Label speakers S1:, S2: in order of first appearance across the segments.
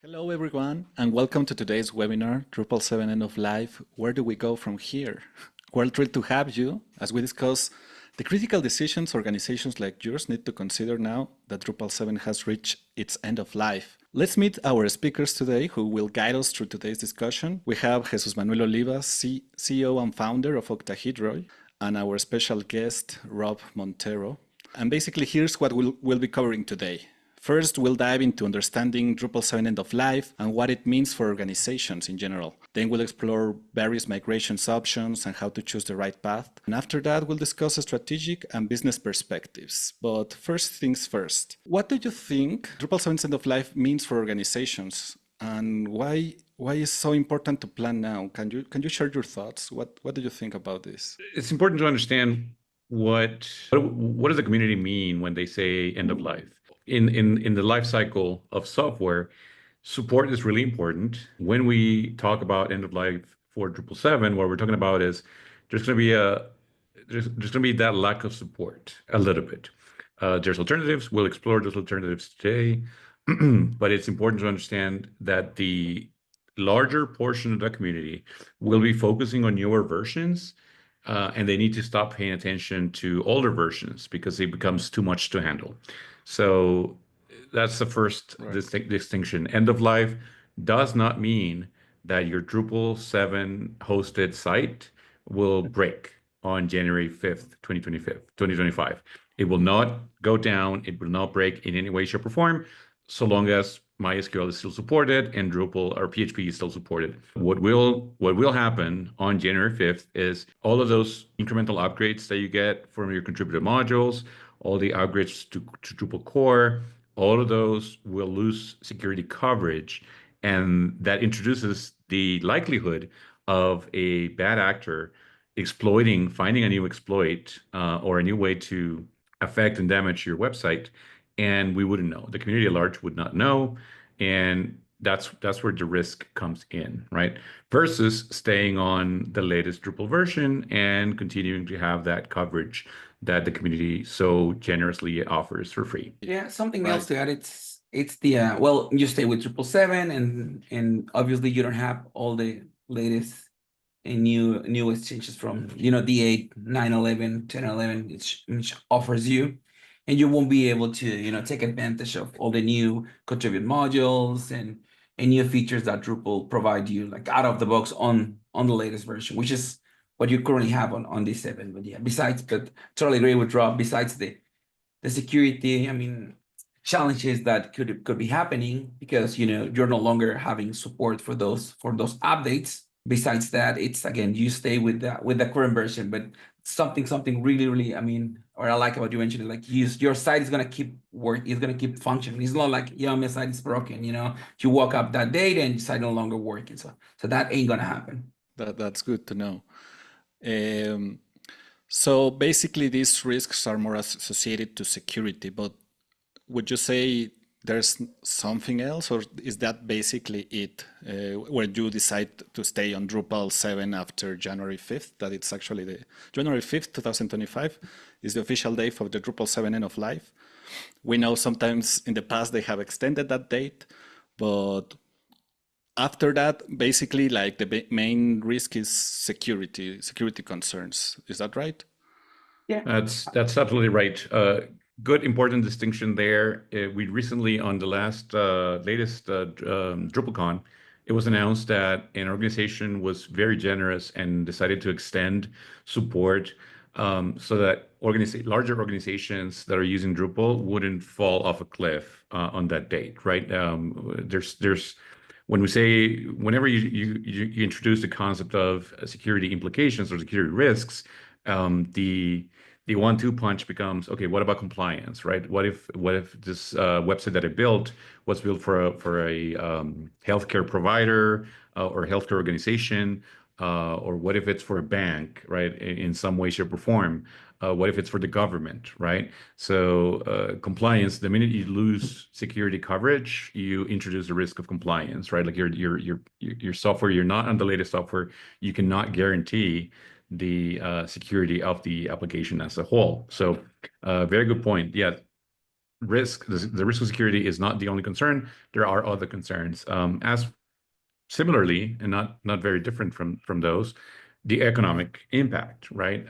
S1: Hello everyone, and welcome to today's webinar, Drupal 7 End of Life, Where Do We Go From Here? We're thrilled to have you as we discuss the critical decisions organizations like yours need to consider now that Drupal 7 has reached its end of life. Let's meet our speakers today who will guide us through today's discussion. We have Jesus Manuel Olivas, CEO and founder of Octahedroid, and our special guest, Rob Montero. And basically, here's what we'll be covering today. First, we'll dive into understanding Drupal 7 end of life and what it means for organizations in general. Then we'll explore various migrations options and how to choose the right path. And after that, we'll discuss strategic and business perspectives. But first things first, what do you think Drupal 7 end of life means for organizations? And why is it so important to plan now? Can you share your thoughts? What do you think about this?
S2: It's important to understand what does the community mean when they say end of life. In the life cycle of software, support is really important. When we talk about end of life for Drupal 7, what we're talking about is there's going to be that lack of support a little bit. There's alternatives. We'll explore those alternatives today, but it's important to understand that the larger portion of the community will be focusing on newer versions, and they need to stop paying attention to older versions because it becomes too much to handle. So that's the first distinction. End of life does not mean that your Drupal 7 hosted site will break on January 5th, 2025. It will not go down. It will not break in any way, shape, or form, so long as MySQL is still supported and Drupal or PHP is still supported. What will happen on January 5th is all of those incremental upgrades that you get from your contributor modules, all the upgrades to Drupal core, all of those will lose security coverage. And that introduces the likelihood of a bad actor finding a new exploit or a new way to affect and damage your website. And we wouldn't know. The community at large would not know. And that's where the risk comes in, right? Versus staying on the latest Drupal version and continuing to have that coverage that the community so generously offers for free.
S3: Yeah, something else to add. It's the well, you stay with Drupal 7, and obviously you don't have all the latest and newest changes from D8, 9.11, 10.11, which offers you, and you won't be able to take advantage of all the new contribute modules and new features that Drupal provide you like out of the box on the latest version, which is what you currently have on D7. But yeah, but totally agree with Rob. Besides the security, I mean, challenges that could be happening because you're no longer having support for those updates. Besides that, it's again, you stay with the current version, but something really, I mean, or I like what you mentioned, like your site is gonna keep keep functioning. It's not like my site is broken. You walk up that date and your site no longer working. So that ain't gonna happen.
S1: That's good to know. So basically, these risks are more associated to security, but would you say there's something else, or is that basically it, where you decide to stay on Drupal 7 after January 5th, that it's actually the January 5th, 2025 is the official date for the Drupal 7 end of life? We know sometimes in the past they have extended that date, but after that, basically, like the main risk is security concerns. Is that right?
S3: Yeah,
S2: that's absolutely right. Good, important distinction there. We recently, on the latest DrupalCon, it was announced that an organization was very generous and decided to extend support so that larger organizations that are using Drupal wouldn't fall off a cliff on that date, right? Whenever you introduce the concept of security implications or security risks, the 1-2 punch becomes, okay, what about compliance, right? What if this website that I built was built for a healthcare provider or healthcare organization, or what if it's for a bank, right? In some way, shape, or form. What if it's for the government, right? So compliance, the minute you lose security coverage, you introduce the risk of compliance, right? Like your software, you're not on the latest software, you cannot guarantee the security of the application as a whole. So very good point. Yeah, risk, the risk of security is not the only concern. There are other concerns. As similarly, and not very different from those, the economic impact, right?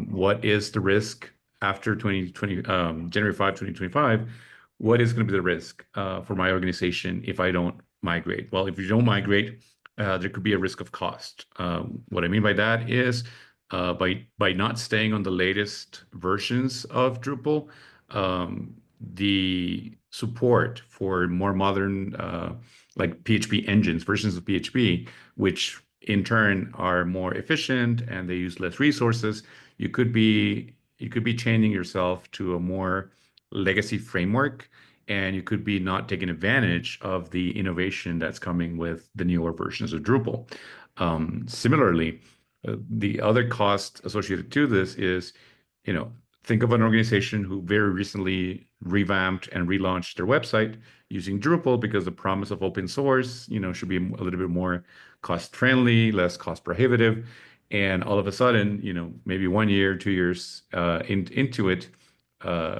S2: What is the risk after January 5, 2025? What is going to be the risk for my organization if I don't migrate? Well, if you don't migrate, there could be a risk of cost. What I mean by that is by not staying on the latest versions of Drupal, the support for more modern like PHP engines, versions of PHP, which in turn are more efficient and they use less resources, you could be chaining yourself to a more legacy framework, and you could be not taking advantage of the innovation that's coming with the newer versions of Drupal. Similarly, the other cost associated to this is, think of an organization who very recently revamped and relaunched their website using Drupal because the promise of open source, should be a little bit more cost friendly, less cost prohibitive. And all of a sudden, maybe 1 year, 2 years into it,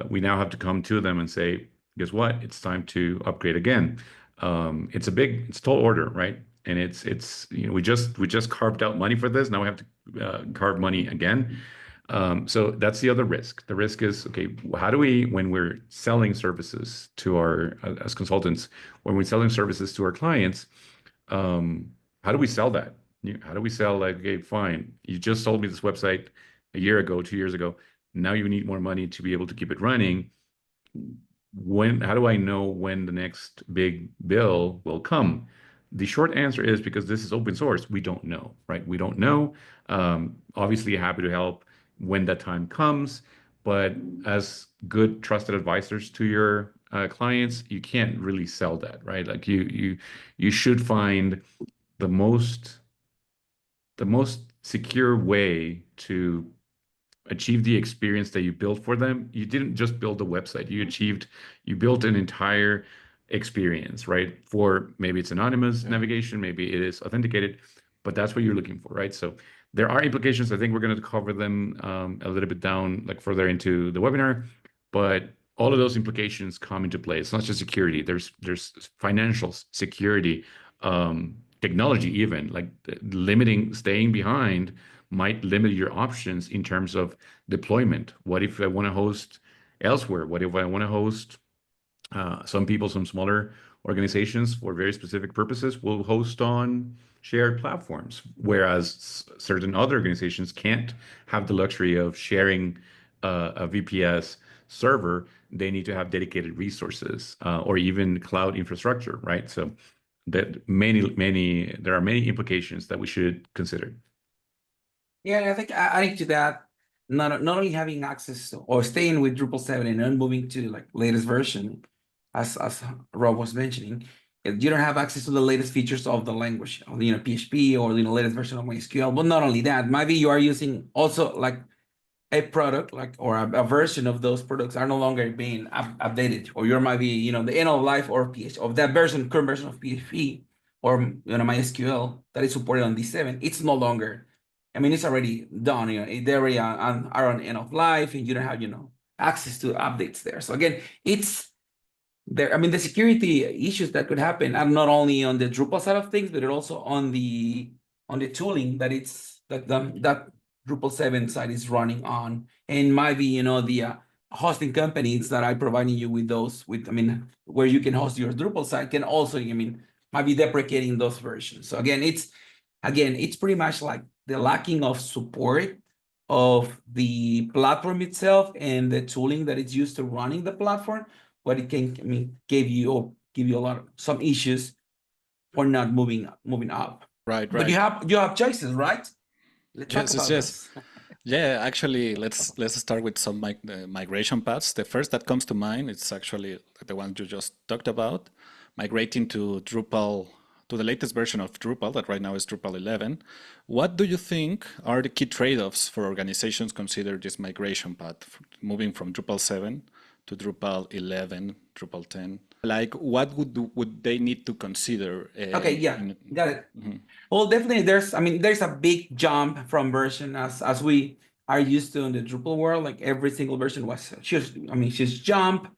S2: we now have to come to them and say, guess what? It's time to upgrade again. It's a tall order, right? And it's we just carved out money for this. Now we have to carve money again. So that's the other risk. The risk is, okay, how do we, when we're selling services to as consultants, when we're selling services to our clients, how do we sell that? How do we sell like, okay, fine, you just sold me this website a year ago, 2 years ago. Now you need more money to be able to keep it running. How do I know when the next big bill will come? The short answer is, because this is open source, we don't know, right? We don't know. Obviously, happy to help when that time comes, but as good trusted advisors to your clients, you can't really sell that, right? Like you should find the most secure way to achieve the experience that you built for them. You didn't just build a website. You built an entire experience, right? For maybe it's anonymous navigation, maybe it is authenticated, but that's what you're looking for, right? So there are implications. I think we're going to cover them a little bit down, like further into the webinar, but all of those implications come into play. It's not just security. There's financial security, technology, even like staying behind might limit your options in terms of deployment. What if I want to host elsewhere? What if I want to host some smaller organizations for very specific purposes will host on shared platforms, whereas certain other organizations can't have the luxury of sharing a VPS server. They need to have dedicated resources or even cloud infrastructure, right? So there are many implications that we should consider.
S3: Yeah, I think adding to that, not only having access to, or staying with Drupal 7 and then moving to like latest version, as Rob was mentioning, you don't have access to the latest features of the language, PHP or latest version of MySQL. But not only that, maybe you are using also like a product or a version of those products are no longer being updated, or you might be the end of life or PHP of that current version of PHP or MySQL that is supported on D7. It's no longer. I mean, it's already done. They already are on end of life, and you don't have access to updates there. So again, it's there. I mean, the security issues that could happen are not only on the Drupal side of things, but it also on the tooling that that Drupal 7 side is running on, and might be the hosting companies that are providing you with those where you can host your Drupal site can also might be deprecating those versions. So again, it's pretty much like the lacking of support of the platform itself and the tooling that is used to running the platform, but it can give you some issues for not moving up.
S1: Right.
S3: But you have choices, right? Let's talk about
S1: Yes.
S3: this.
S1: Yeah, actually, let's start with some migration paths. The first that comes to mind is actually the one you just talked about, migrating to Drupal, to the latest version of Drupal that right now is Drupal 11. What do you think are the key trade-offs for organizations consider this migration path, moving from Drupal 7 to Drupal 11, Drupal 10? Like, what would they need to consider?
S3: Okay, yeah, got it. Well, definitely there's a big jump from version as we are used to in the Drupal world. Like every single version was just jump.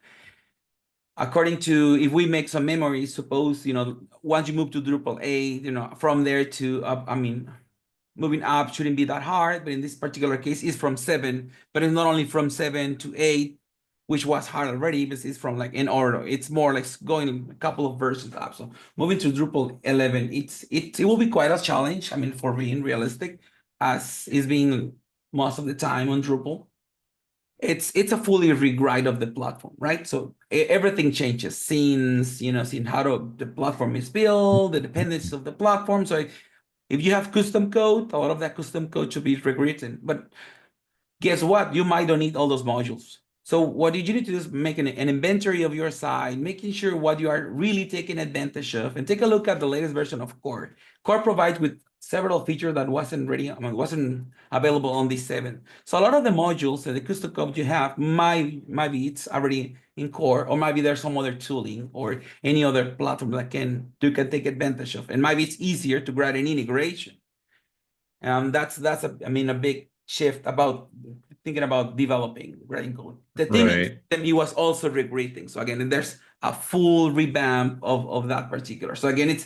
S3: according to, if we make some memory, suppose, once you move to Drupal 8, from there to up, moving up shouldn't be that hard, but in this particular case, it's from 7, but it's not only from 7 to 8, which was hard already, but it's from like in order. It's more like going a couple of versions up. So moving to Drupal 11, it will be quite a challenge. For being realistic, as is being most of the time on Drupal. It's a fully rewrite of the platform, right? So everything changes, seeing how the platform is built, the dependencies of the platform. So if you have custom code, a lot of that custom code should be rewritten. But guess what? You might don't need all those modules. So what you need to do is make an inventory of your site, making sure what you are really taking advantage of, and take a look at the latest version of Core. Core provides with several features that wasn't available on this 7. So a lot of the modules and the custom code you have might be it's already in Core, or maybe there's some other tooling or any other platform that you can take advantage of, and maybe it's easier to grab an integration. That's a big shift about thinking about developing writing code. The thing is, it was also regretting. So again, there's a full revamp of that particular. So again,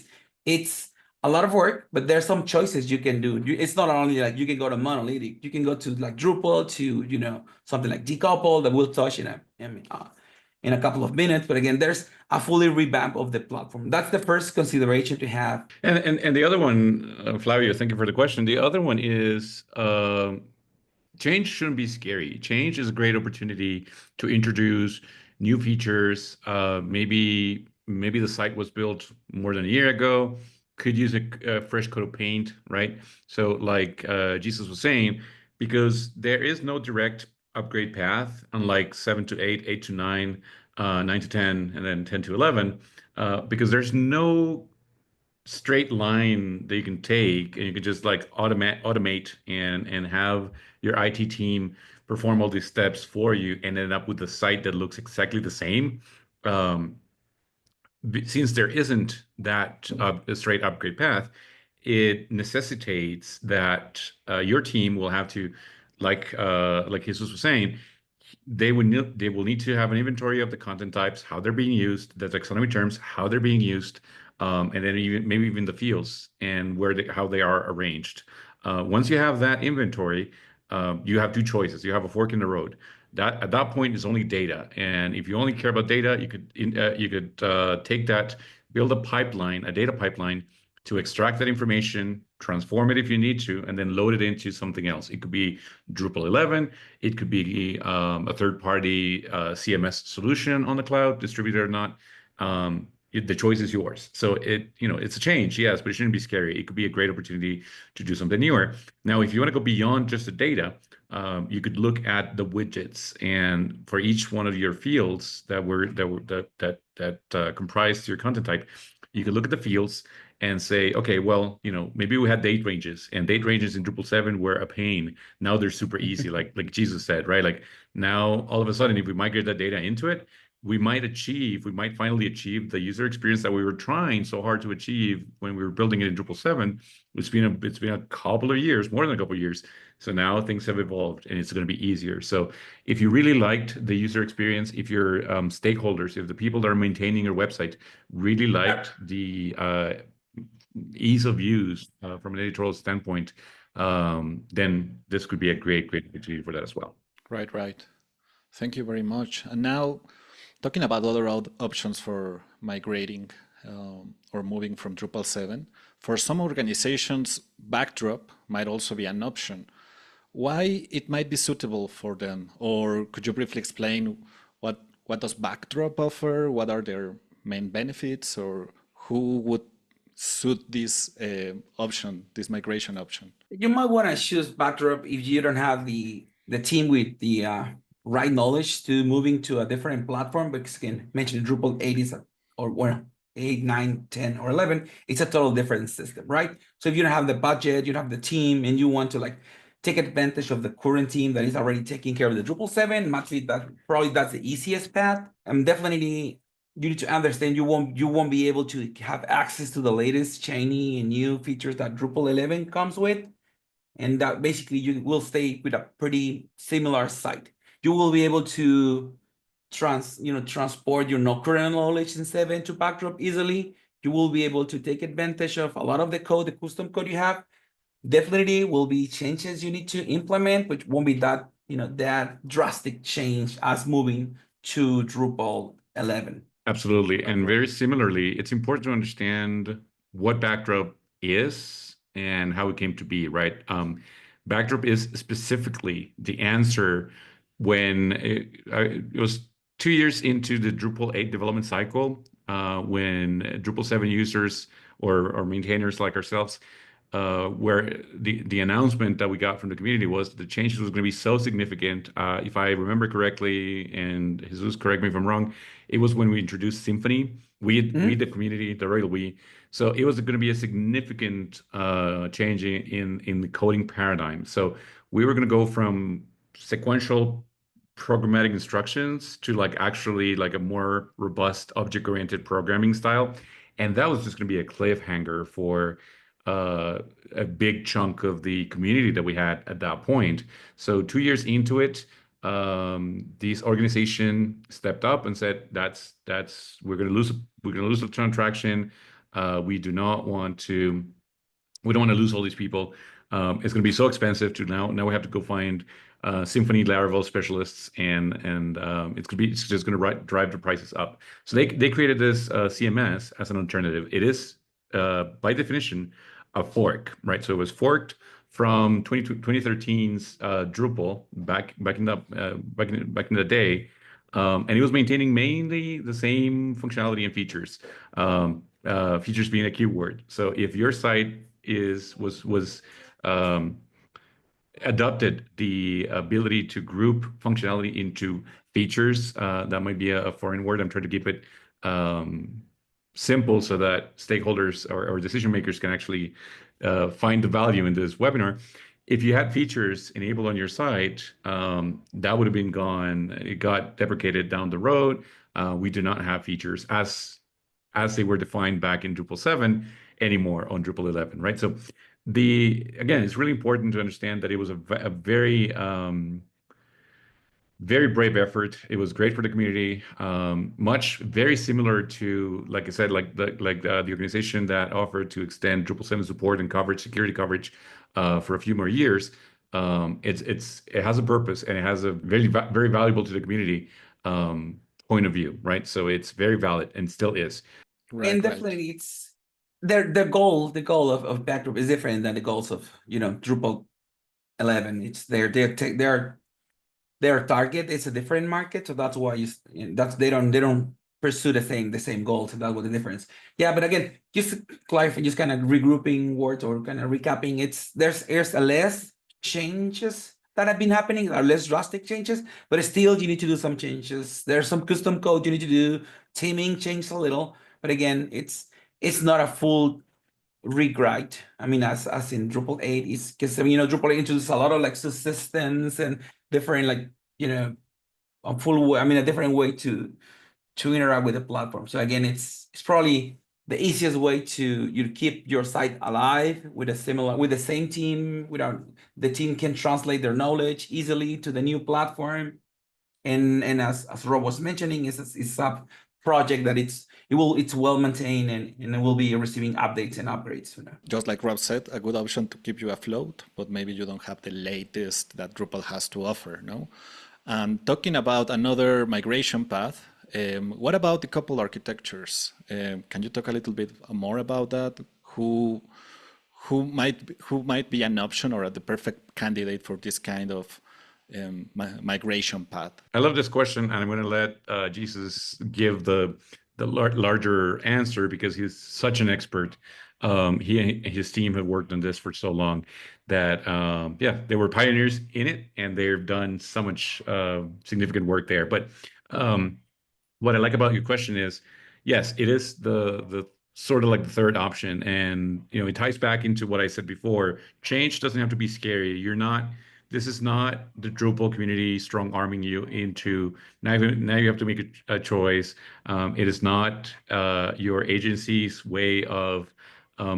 S3: it's a lot of work, but there's some choices you can do. It's not only like you can go to monolithic, you can go to like Drupal, to something like Decoupled that we'll touch in a couple of minutes. But again, there's a fully revamp of the platform. That's the first consideration to have.
S2: And the other one, Flavio, thank you for the question. The other one is change shouldn't be scary. Change is a great opportunity to introduce new features. Maybe the site was built more than a year ago, could use a fresh coat of paint, right? So like Jesus was saying, because there is no direct upgrade path, unlike 7 to 8, 8 to 9, 9 to 10, and then 10 to 11, because there's no straight line that you can take, and you can just like automate and have your IT team perform all these steps for you and end up with a site that looks exactly the same. Since there isn't that straight upgrade path, it necessitates that your team will have to, like Jesus was saying, they will need to have an inventory of the content types, how they're being used, the taxonomy terms, how they're being used, and then maybe even the fields and how they are arranged. Once you have that inventory, you have two choices. You have a fork in the road. That at that point is only data, and if you only care about data, you could take that, build a data pipeline to extract that information, transform it if you need to, and then load it into something else. It could be Drupal 11. It could be a third-party CMS solution on the cloud, distributed or not. The choice is yours. So it's a change, yes, but it shouldn't be scary. It could be a great opportunity to do something newer. Now, if you want to go beyond just the data, you could look at the widgets, and for each one of your fields that comprise your content type, you could look at the fields and say, okay, well, maybe we had date ranges, and date ranges in Drupal 7 were a pain. Now they're super easy, like Jesus said, right? Like now, all of a sudden, if we migrate that data into it, we might finally achieve the user experience that we were trying so hard to achieve when we were building it in Drupal 7. It's been a couple of years, more than a couple of years. So now things have evolved, and it's going to be easier. So if you really liked the user experience, if your stakeholders, if the people that are maintaining your website really liked the ease of use from an editorial standpoint, then this could be a great opportunity for that as well.
S1: Right. Thank you very much. And now, talking about other options for migrating or moving from Drupal 7, for some organizations, backdrop might also be an option. Why it might be suitable for them? Or could you briefly explain what does backdrop offer? What are their main benefits? Or who would suit this option, this migration option?
S3: You might want to choose backdrop if you don't have the team with the right knowledge to moving to a different platform, because again, mentioned Drupal 8 is 8, 9, 10, or 11, it's a total different system, right? So if you don't have the budget, you don't have the team, and you want to like take advantage of the current team that is already taking care of the Drupal 7, probably that's the easiest path. And definitely you need to understand you won't be able to have access to the latest shiny and new features that Drupal 11 comes with. And that basically you will stay with a pretty similar site. You will be able to transport your no current knowledge in 7 to Backdrop easily. You will be able to take advantage of a lot of the code, the custom code you have. Definitely will be changes you need to implement, which won't be that, that drastic change as moving to Drupal 11.
S2: Absolutely. And very similarly, it's important to understand what Backdrop is and how it came to be, right? Backdrop is specifically the answer when it was 2 years into the Drupal 8 development cycle, when Drupal 7 users or maintainers like ourselves, where the announcement that we got from the community was that the changes was going to be so significant. If I remember correctly, and Jesus, correct me if I'm wrong, it was when we introduced Symfony. We the community, the royal we. So it was going to be a significant change in the coding paradigm. So we were going to go from sequential programmatic instructions to actually a more robust object-oriented programming style. And that was just going to be a cliffhanger for a big chunk of the community that we had at that point. So 2 years into it, this organization stepped up and said, "That's we're going to lose a ton of traction. We do not want to. We don't want to lose all these people. It's going to be so expensive to now we have to go find Symfony Laravel specialists, and it's just going to drive the prices up." So they created this CMS as an alternative. It is by definition a fork, right? So it was forked from 2013's Drupal back in the day, and it was maintaining mainly the same functionality and features. Features being a keyword. So if your site was adopted the ability to group functionality into features, that might be a foreign word. I'm trying to keep it simple so that stakeholders or decision makers can actually find the value in this webinar. If you had features enabled on your site, that would have been gone. It got deprecated down the road. We do not have features as they were defined back in Drupal 7 anymore on Drupal 11, right? So again, it's really important to understand that it was a very very brave effort. It was great for the community. Very similar to, like I said, the organization that offered to extend Drupal 7 support and security coverage, for a few more years. It has a purpose, and it has a very valuable to the community point of view, right? So it's very valid and still is.
S3: Right, and definitely it's the goal of Backdrop is different than the goals of Drupal 11. It's their target is a different market, so that's why they don't pursue the same goals. So that was the difference. Yeah, but again, just to clarify, just kind of regrouping words or kind of recapping, there's a less changes that have been happening, are less drastic changes, but still you need to do some changes. There's some custom code you need to do, teaming changed a little, but again, it's not a full rewrite. I mean, as in Drupal 8 is because Drupal 8 introduces a lot of subsystems and different a different way to interact with the platform. So again, it's probably the easiest way to keep your site alive with the same team, without the team can translate their knowledge easily to the new platform. And as Rob was mentioning, it's a project that it's well maintained and it will be receiving updates and upgrades.
S1: Just like Rob said, a good option to keep you afloat, but maybe you don't have the latest that Drupal has to offer, no? And talking about another migration path, what about decoupled architectures? Can you talk a little bit more about that? Who might be an option or the perfect candidate for this kind of migration path?
S2: I love this question, and I'm going to let Jesus give the larger answer because he's such an expert. He and his team have worked on this for so long that they were pioneers in it, and they've done so much significant work there. But what I like about your question is, yes, it is the sort of like the third option, and it ties back into what I said before. Change doesn't have to be scary. This is not the Drupal community strong arming you into now you have to make a choice. It is not your agency's way of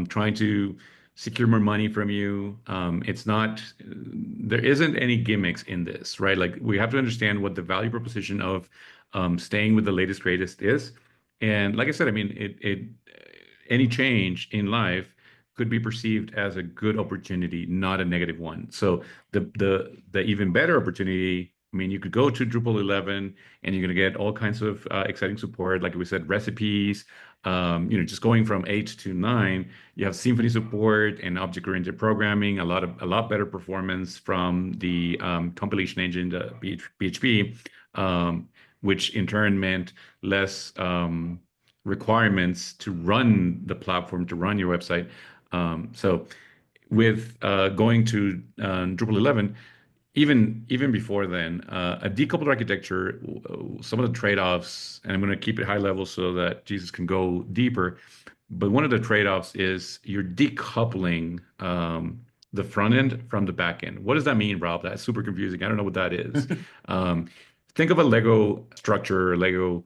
S2: trying to secure more money from you. There isn't any gimmicks in this, right? Like, we have to understand what the value proposition of staying with the latest greatest is. And like I said, I mean, any change in life could be perceived as a good opportunity, not a negative one. So the even better opportunity, I mean, you could go to Drupal 11 and you're going to get all kinds of exciting support, like we said, recipes. Just going from 8 to 9, you have Symfony support and object-oriented programming, a lot better performance from the compilation engine, the PHP, which in turn meant less requirements to run the platform, to run your website. So with going to Drupal 11, even before then, a decoupled architecture, some of the trade-offs, and I'm going to keep it high level so that Jesus can go deeper. But one of the trade-offs is you're decoupling the front end from the back end. What does that mean, Rob? That's super confusing. I don't know what that is. Um, think of a Lego structure, or Lego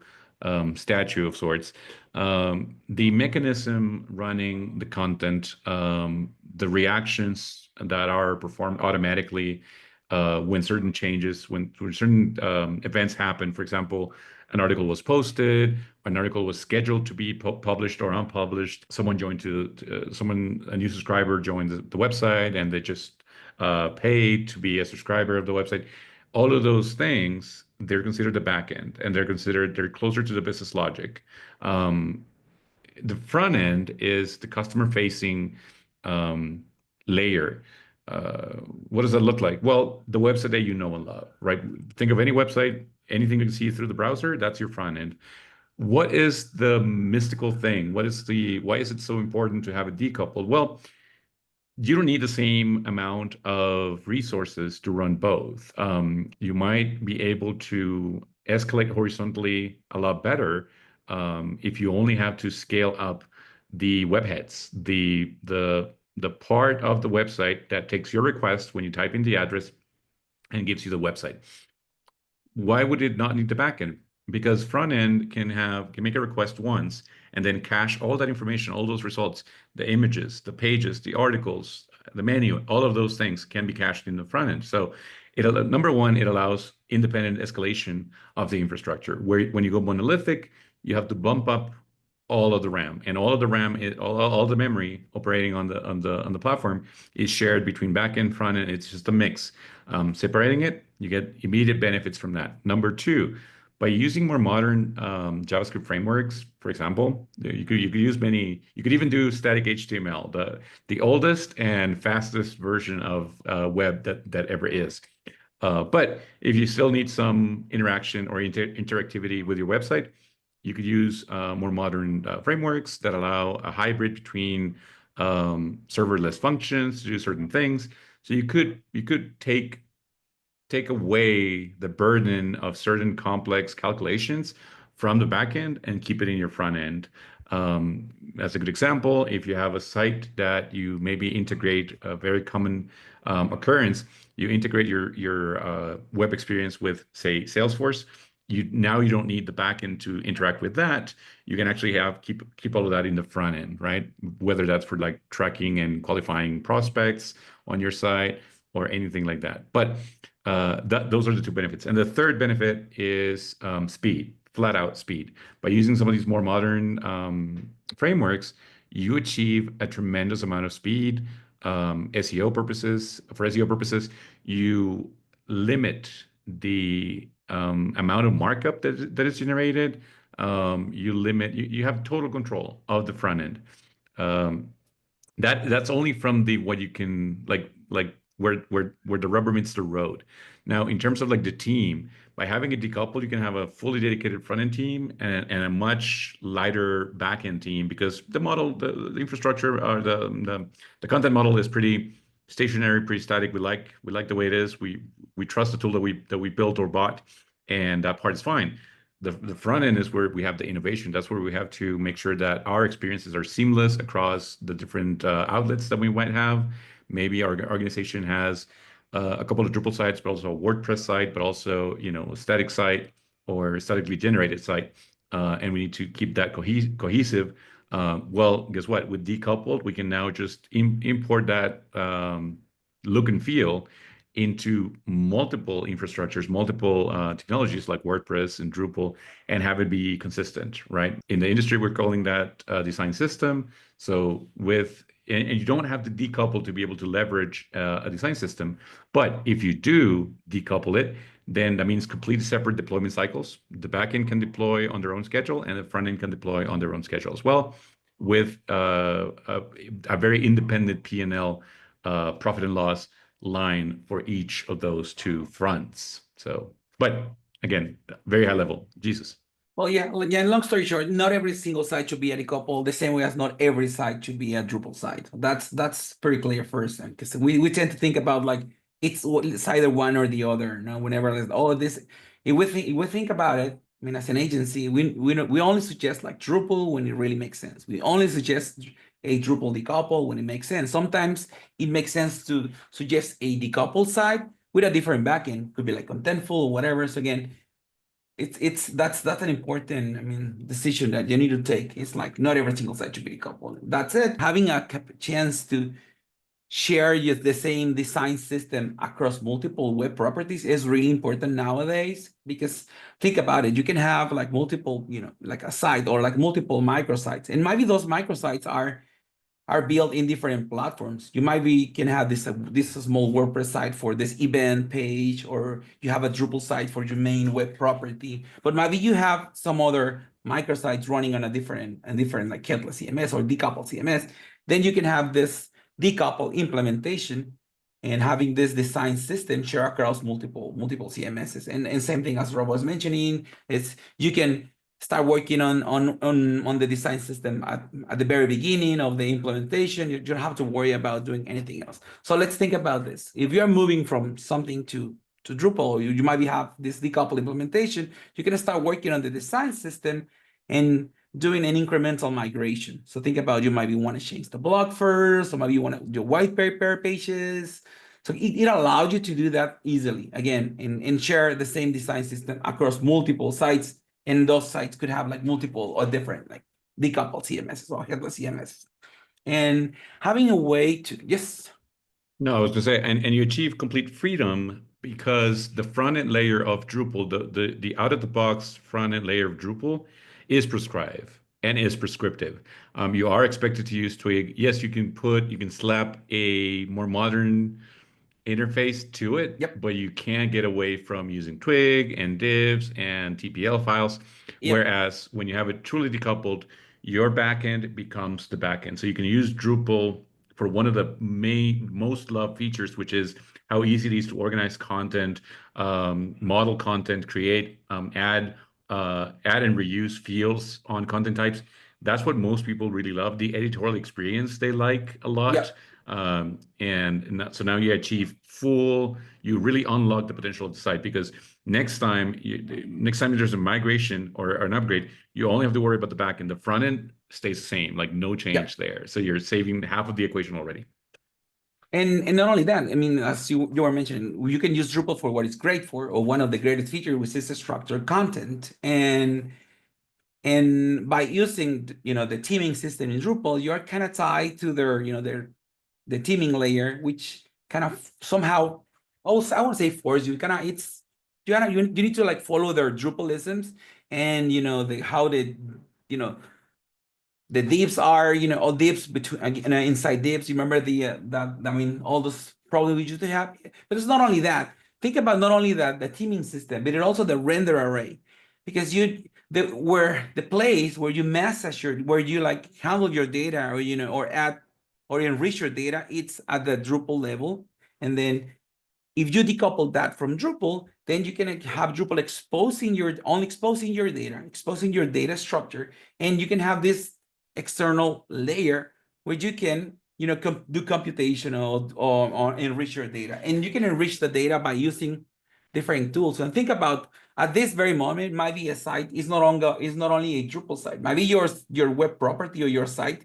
S2: statue of sorts. The mechanism running the content, the reactions that are performed automatically when certain changes, when certain events happen. For example, an article was posted, an article was scheduled to be published or unpublished. Someone joined a new subscriber joined the website, and they just paid to be a subscriber of the website. All of those things, they're considered the back end, and they're closer to the business logic. Um, the front end is the customer facing um, layer. What does that look like? Well, the website that you know and love, right? Think of any website, anything you can see through the browser, that's your front end. What is the mystical thing? Why is it so important to have it decoupled? Well, you don't need the same amount of resources to run both. You might be able to escalate horizontally a lot better if you only have to scale up the webheads, the part of the website that takes your request when you type in the address and gives you the website. Why would it not need the backend? Because front end can make a request once and then cache all that information, all those results, the images, the pages, the articles, the menu, all of those things can be cached in the front end. So number one, it allows independent escalation of the infrastructure. Where when you go monolithic, you have to bump up all of the RAM, and all of the RAM, all the memory operating on the platform is shared between backend, front end. It's just a mix. Separating it, you get immediate benefits from that. Number two, by using more modern JavaScript frameworks, for example, you could use many. You could even do static HTML, the oldest and fastest version of web that ever is. But if you still need some interaction or interactivity with your website, you could use more modern frameworks that allow a hybrid between serverless functions to do certain things. So you could take away the burden of certain complex calculations from the back end and keep it in your front end. As a good example, if you have a site that you maybe integrate a very common occurrence, you integrate your web experience with, say, Salesforce. Now you don't need the backend to interact with that. You can actually keep all of that in the front end, right? Whether that's for like tracking and qualifying prospects on your site or anything like that. But those are the two benefits. And the third benefit is speed, flat out speed. By using some of these more modern frameworks, you achieve a tremendous amount of speed. For SEO purposes, you limit the amount of markup that is generated. You have total control of the front end. That's only from what you can like where the rubber meets the road. Now, in terms of like the team, by having it decoupled, you can have a fully dedicated front end team and a much lighter back end team because the infrastructure or the content model is pretty stationary, pretty static. We like the way it is. We trust the tool that we built or bought, and that part is fine. The front end is where we have the innovation. That's where we have to make sure that our experiences are seamless across the different outlets that we might have. Maybe our organization has a couple of Drupal sites, but also a WordPress site, but also a static site or statically generated site, and we need to keep that cohesive. Well, guess what? With Decoupled, we can now just import that look and feel into multiple infrastructures, multiple technologies like WordPress and Drupal, and have it be consistent, right? In the industry, we're calling that design system. So and you don't have to decouple to be able to leverage a design system. But if you do decouple it, then that means completely separate deployment cycles. The backend can deploy on their own schedule, and the front end can deploy on their own schedule as well, with a very independent P&L profit and loss line for each of those two fronts. So, but again, very high level. Jesus.
S3: Well, yeah, long story short, not every single site should be a decouple, the same way as not every site should be a Drupal site. That's pretty clear first, because we tend to think about like it's either one or the other. Whenever there's all of this, if we think about it, I mean, as an agency, we only suggest like Drupal when it really makes sense. We only suggest a Drupal decouple when it makes sense. Sometimes it makes sense to suggest a decoupled site with a different backend, could be like Contentful or whatever. So again, that's an important decision that you need to take. It's like not every single site should be decoupled. That's it. Having a chance to share the same design system across multiple web properties is really important nowadays, because think about it, you can have like multiple, like a site or like multiple microsites, and maybe those microsites are built in different platforms. You can have this small WordPress site for this event page, or you have a Drupal site for your main web property, but maybe you have some other microsites running on a different like headless CMS or decoupled CMS. Then you can have this decoupled implementation and having this design system share across multiple CMSs. And same thing as Rob was mentioning, is you can start working on the design system at the very beginning of the implementation. You don't have to worry about doing anything else. So let's think about this. If you're moving from something to Drupal, you might have this decoupled implementation, you can start working on the design system and doing an incremental migration. So think about, you might want to change the blog first, or maybe you want to do white paper pages. So it allows you to do that easily, again, and share the same design system across multiple sites. And those sites could have like multiple or different like decoupled CMSs or headless CMSs. And having a way to, yes.
S2: No, I was going to say, and you achieve complete freedom because the front end layer of Drupal, the out of the box front end layer of Drupal is prescribed and is prescriptive. You are expected to use Twig. Yes, you can slap a more modern interface to it,
S3: Yep.
S2: but you can't get away from using Twig and divs and TPL files.
S3: Yep.
S2: Whereas when you have it truly decoupled, your backend becomes the backend. So you can use Drupal for one of the most loved features, which is how easy it is to organize content, model content, create, add and reuse fields on content types. That's what most people really love. The editorial experience they like a lot.
S3: Yep.
S2: So now you achieve you really unlock the potential of the site, because next time there's a migration or an upgrade, you only have to worry about the back end. The front end stays the same, like no change there. So you're saving half of the equation already.
S3: And not only that, I mean, as you were mentioning, you can use Drupal for what it's great for, or one of the greatest features, which is the structured content. And by using the teaming system in Drupal, you're kind of tied to the teaming layer, which kind of somehow, also I won't say force you, kind of you need to like follow their Drupalisms, and how the divs are, all divs between inside divs. You remember all those problems we used to have. But it's not only that. Think about not only the teaming system, but it also the render array, because the place where you message where you like handle your data, or or add or enrich your data, it's at the Drupal level. And then if you decouple that from Drupal, then you can have Drupal exposing your data structure, and you can have this external layer where you can do computational or enrich your data. And you can enrich the data by using different tools. And think about, at this very moment, maybe a site is not only a Drupal site. Maybe your web property or your site,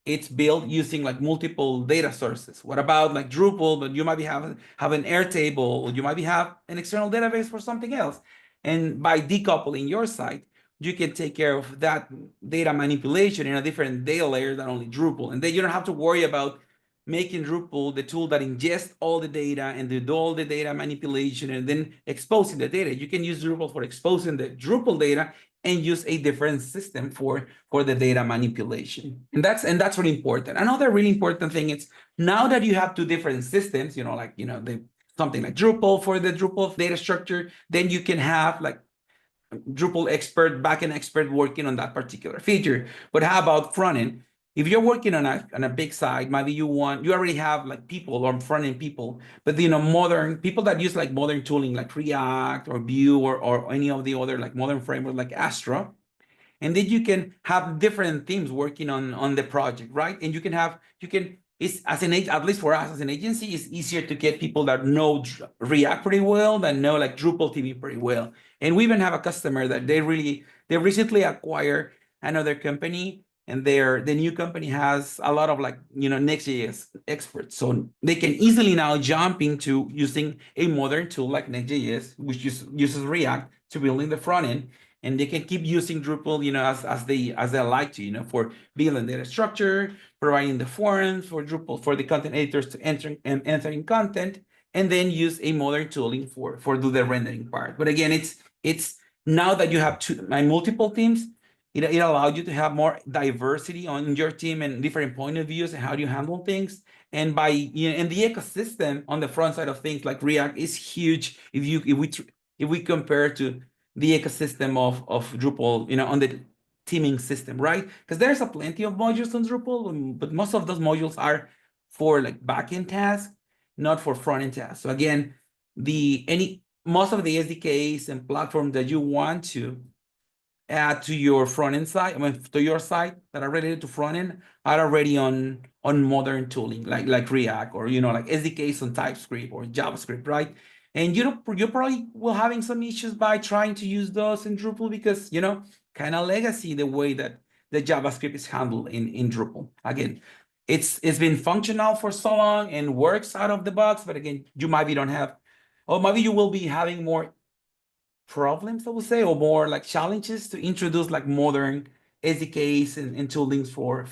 S3: it's built using like multiple data sources. What about like Drupal, but you might have an Airtable, or you might have an external database for something else. And by decoupling your site, you can take care of that data manipulation in a different data layer than only Drupal. And then you don't have to worry about making Drupal the tool that ingests all the data and do all the data manipulation and then exposing the data. You can use Drupal for exposing the Drupal data and use a different system for the data manipulation. And that's really important. Another really important thing is now that you have two different systems, like, something like Drupal for the Drupal data structure, then you can have like Drupal expert, backend expert working on that particular feature. But how about front end? If you're working on a big site, maybe you already have like people or front end people, but modern people that use like modern tooling like React or Vue or any of the other like modern framework like Astra. And then you can have different teams working on the project, right? And it's at least for us as an agency, it's easier to get people that know React pretty well, that know like Drupal TV pretty well. And we even have a customer that they recently acquired another company, and the new company has a lot of like Next.js experts, so they can easily now jump into using a modern tool like Next.js, which uses React to building the front end, and they can keep using Drupal, as they like to, for building data structure, providing the forums for Drupal for the content editors to entering content, and then use a modern tooling for do the rendering part. But again, it's now that you have multiple teams, it allows you to have more diversity on your team and different point of views and how do you handle things. And by and the ecosystem on the front side of things like React is huge if we compare to the ecosystem of Drupal, on the teaming system, right? Because there's a plenty of modules on Drupal, but most of those modules are for like backend tasks, not for front-end tasks. So again, most of the SDKs and platforms that you want to add to your front-end site, to your site that are related to front-end are already on modern tooling, like React or, like SDKs on TypeScript or JavaScript, right? And you're probably will having some issues by trying to use those in Drupal because, kind of legacy the way that the JavaScript is handled in Drupal. Again, it's been functional for so long and works out of the box, but again, you maybe don't have, or maybe you will be having more problems, I would say, or more like challenges to introduce like modern SDKs and toolings for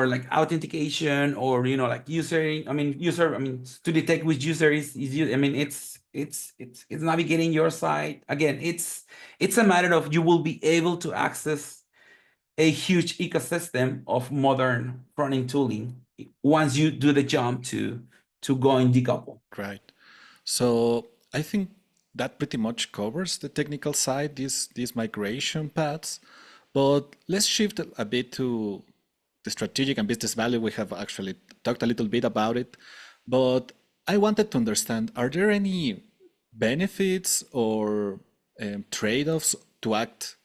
S3: like authentication or like to detect which user is it's navigating your site. Again, it's a matter of you will be able to access a huge ecosystem of modern front-end tooling once you do the jump to go and decouple.
S1: Right. So I think that pretty much covers the technical side, these migration paths. But let's shift a bit to the strategic and business value. We have actually talked a little bit about it, but I wanted to understand, are there any benefits or trade-offs to act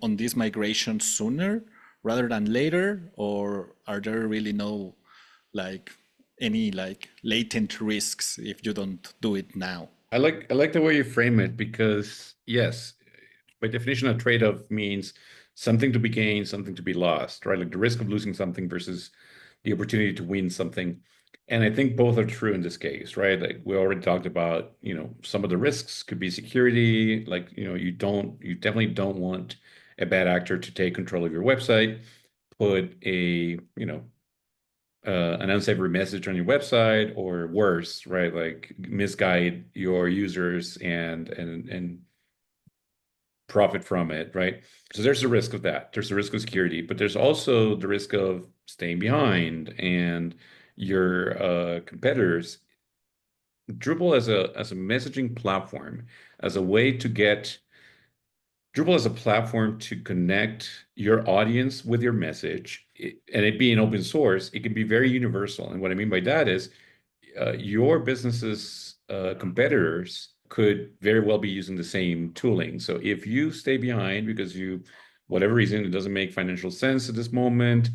S1: on this migration sooner rather than later, or are there really no like any like latent risks if you don't do it now?
S2: I like the way you frame it because yes, by definition, a trade-off means something to be gained, something to be lost, right? Like the risk of losing something versus the opportunity to win something. And I think both are true in this case, right? Like we already talked about, some of the risks could be security, like, you definitely don't want a bad actor to take control of your website, put an unsavory message on your website, or worse, right? Like misguide your users and profit from it, right? So there's a risk of that. There's a risk of security, but there's also the risk of staying behind and your competitors. Drupal as a messaging platform, as a way to get Drupal as a platform to connect your audience with your message, and it being open source, it can be very universal. And what I mean by that is your business's competitors could very well be using the same tooling. So if you stay behind because whatever reason, it doesn't make financial sense at this moment,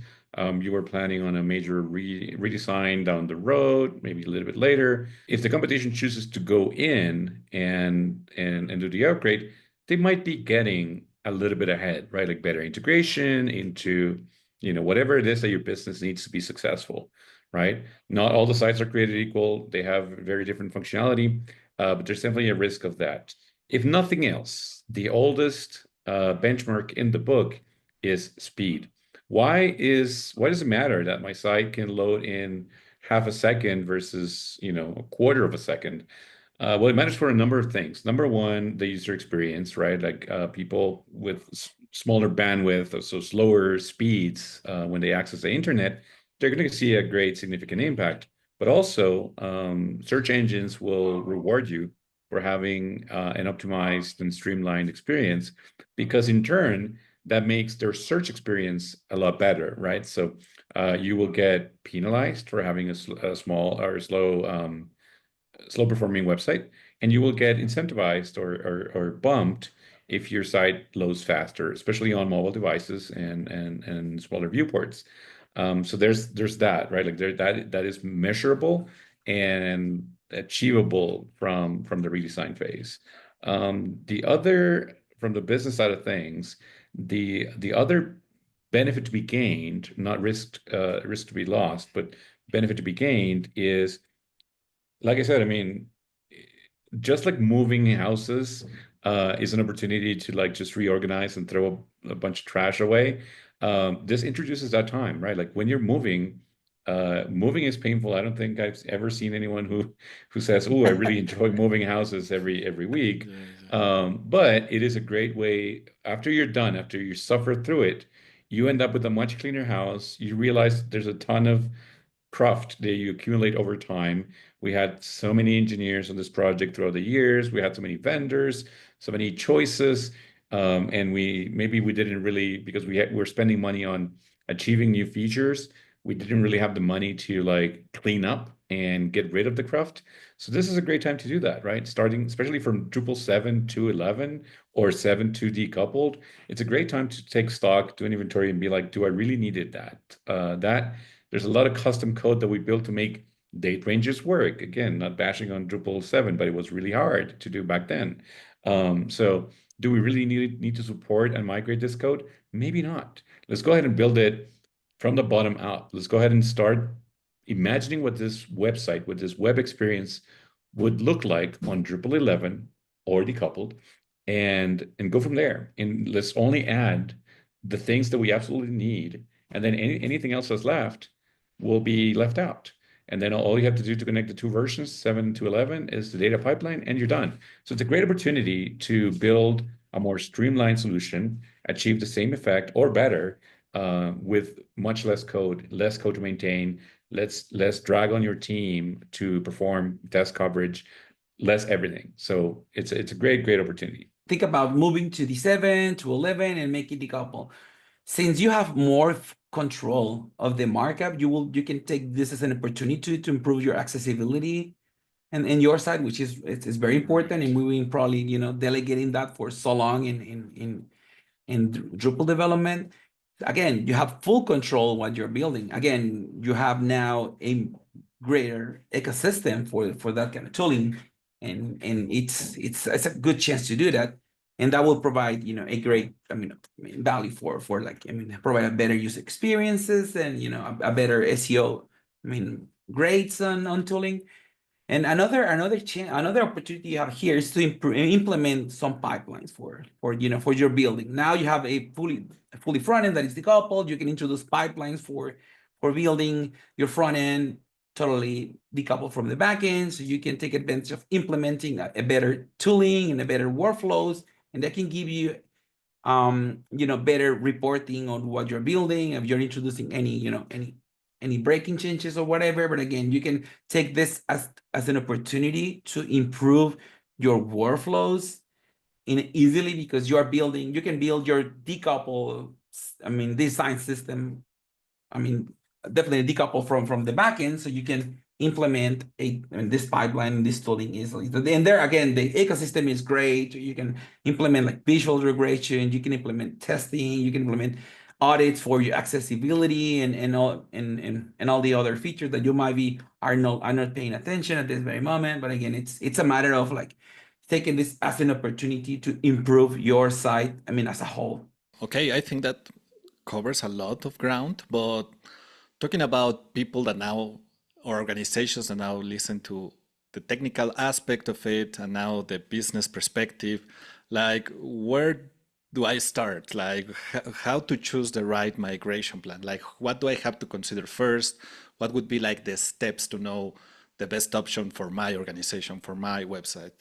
S2: you were planning on a major redesign down the road, maybe a little bit later. If the competition chooses to go in and do the upgrade, they might be getting a little bit ahead, right? Like better integration into, whatever it is that your business needs to be successful, right? Not all the sites are created equal. They have very different functionality, but there's definitely a risk of that. If nothing else, the oldest benchmark in the book is speed. why does it matter that my site can load in half a second versus, a quarter of a second? Well, it matters for a number of things. Number one, the user experience, right? Like people with smaller bandwidth, so slower speeds, when they access the internet, they're going to see a great significant impact. But also, search engines will reward you for having an optimized and streamlined experience, because in turn, that makes their search experience a lot better, right? So you will get penalized for having a small or slow performing website, and you will get incentivized or bumped if your site loads faster, especially on mobile devices and smaller viewports. So there's that, right? Like that is measurable and achievable from the redesign phase. The other, from the business side of things, the other benefit to be gained, not risk to be lost, but benefit to be gained is, like I said, I mean, just like moving houses is an opportunity to like just reorganize and throw a bunch of trash away. This introduces that time, right? Like when you're moving, moving is painful. I don't think I've ever seen anyone who says, "Oh, I really enjoy moving houses every week."
S1: Yeah, yeah.
S2: But it is a great way, after you're done, after you suffer through it, you end up with a much cleaner house. You realize there's a ton of craft that you accumulate over time. We had so many engineers on this project throughout the years. We had so many vendors, so many choices, and we didn't really, because we're spending money on achieving new features. We didn't really have the money to like clean up and get rid of the craft. So this is a great time to do that, right? Starting especially from Drupal 7 to 11 or 7 to Decoupled, it's a great time to take stock, do an inventory, and be like, do I really needed that? That there's a lot of custom code that we built to make date ranges work. Again, not bashing on Drupal 7, but it was really hard to do back then. So do we really need to support and migrate this code? Maybe not. Let's go ahead and build it from the bottom up. Let's go ahead and start imagining what this website, what this web experience would look like on Drupal 11 or Decoupled, and go from there. And let's only add the things that we absolutely need, and then anything else that's left will be left out. And then all you have to do to connect the two versions, 7 to 11, is the data pipeline, and you're done. So it's a great opportunity to build a more streamlined solution, achieve the same effect or better, with much less code to maintain, less drag on your team to perform test coverage, less everything. So it's a great opportunity.
S3: Think about moving to the 7 to 11 and make it decouple. Since you have more control of the markup, you can take this as an opportunity to improve your accessibility and your side, which is it's very important. And we've been probably delegating that for so long in Drupal development. Again, you have full control what you're building. Again, you have now a greater ecosystem for that kind of tooling, and it's a good chance to do that, and that will provide a great value for like provide a better user experiences and a better SEO grades on tooling. And another opportunity you have here is to implement some pipelines for your building. Now you have a fully front end that is decoupled. You can introduce pipelines for building your front end totally decoupled from the back end, so you can take advantage of implementing a better tooling and a better workflows, and that can give you better reporting on what you're building, if you're introducing any breaking changes or whatever. But again, you can take this as an opportunity to improve your workflows easily, because you can build your decouple design system, definitely decouple from the backend, so you can implement this pipeline, this tooling easily. And there again, the ecosystem is great. You can implement like visual regression, you can implement testing, you can implement audits for your accessibility and all the other features that you might are not paying attention at this very moment. But again, it's a matter of like taking this as an opportunity to improve your site, as a whole.
S1: Okay, I think that covers a lot of ground, but talking about people that now, or organizations that now listen to the technical aspect of it and now the business perspective, like where do I start? Like, how to choose the right migration plan? Like, what do I have to consider first? What would be like the steps to know the best option for my organization, for my website?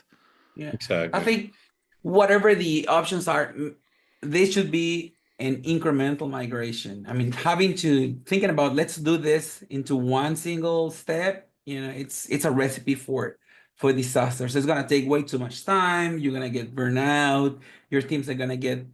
S3: Yeah. I
S2: Exactly.
S3: think whatever the options are, they should be an incremental migration. I mean, having to thinking about let's do this into one single step, it's a recipe for disaster. So it's gonna take way too much time. You're gonna get burned out. Your teams are gonna get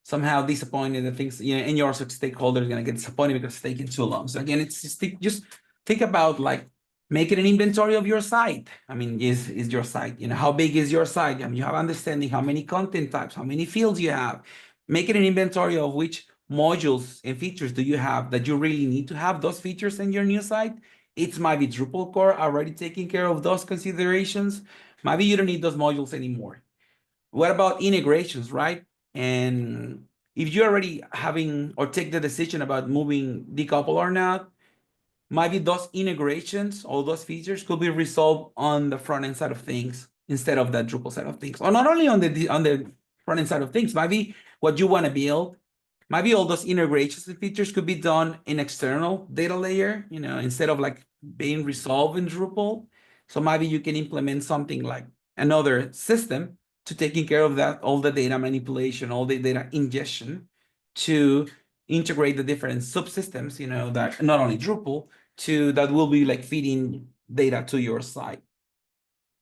S3: somehow disappointed, and things, and your stakeholders are gonna get disappointed because it's taking too long. So again, it's just think about like making an inventory of your site. I mean, is your site, how big is your site? I mean, you have understanding how many content types, how many fields you have. Making an inventory of which modules and features do you have that you really need to have those features in your new site. It might be Drupal core already taking care of those considerations. Maybe you don't need those modules anymore. What about integrations, right? And if you're already having or take the decision about moving decouple or not, maybe those integrations or those features could be resolved on the front end side of things instead of the Drupal side of things. Or not only on the front end side of things, maybe what you want to build, maybe all those integrations and features could be done in external data layer, instead of like being resolved in Drupal. So maybe you can implement something like another system to taking care of that, all the data manipulation, all the data ingestion to integrate the different subsystems, that not only Drupal, that will be like feeding data to your site.